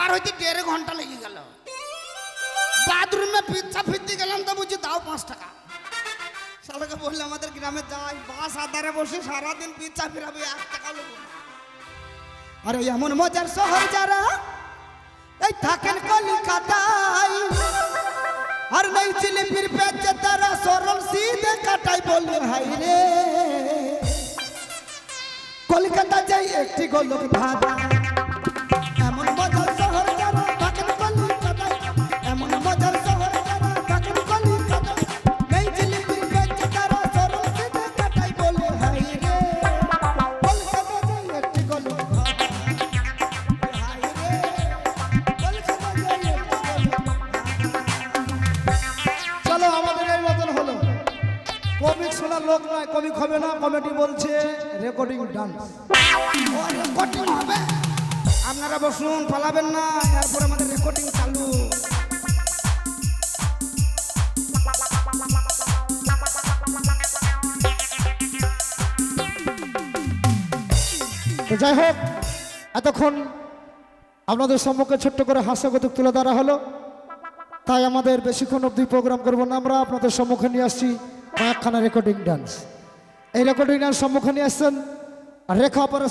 পার হইতে 1.5 ঘন্টা লেগে গেল। বাথরুমে পিচ্ছা ফিরতে গেলাম তো বুঝি দাও 5 টাকা। শালাকে বললে আমাদের গ্রামে যাই বাস আধারে বসে সারাদিন পিচ্ছা ফিরাবে 1 টাকা লোক। আরে এমন মজার শহর যারা এই থাকেন কলিকাতায়, আর নেই চিলিপির পেঁচে তারা সরল সিধে কাটাই বললে হাই রে কলকাতা যাই একটি গোলক ধাঁধা। এমন মজার শহর যারা থাকেন কলিকাতায়, এমন মজার শহর যারা থাকেন কলিকাতায়, নেই চিলিপির পেঁচে তারা সরল সিধে কাটাই বললে হাই রে কলকাতা যাই একটি গোলক ধাঁধা। হাই রে কলকাতা যাই একটি গোলক ধাঁধা। চলো আমাদের এই মতন হলো। কমিক শোনার লোক নয়, কমিক হবে না, কমিটি বলছে রেকর্ডিং ডান্স। রেকর্ডিং হবে, আপনারা বসুন, পালাবেন না, এরপর আমাদের রেকর্ডিং চালু। তো যাই হোক, এতক্ষণ আপনাদের সম্মুখে ছোট্ট করে হাস্যকৌতুক তুলে ধরা হলো, তাই আমাদের বেশিক্ষণ অবধি প্রোগ্রাম করবো না। আমরা আপনাদের সম্মুখে নিয়ে আসছি কয়েকখানা রেকর্ডিং ডান্স। এই রেকর্ডিং ডান্স সম্মুখে নিয়ে আসছেন রেখা অপারেশন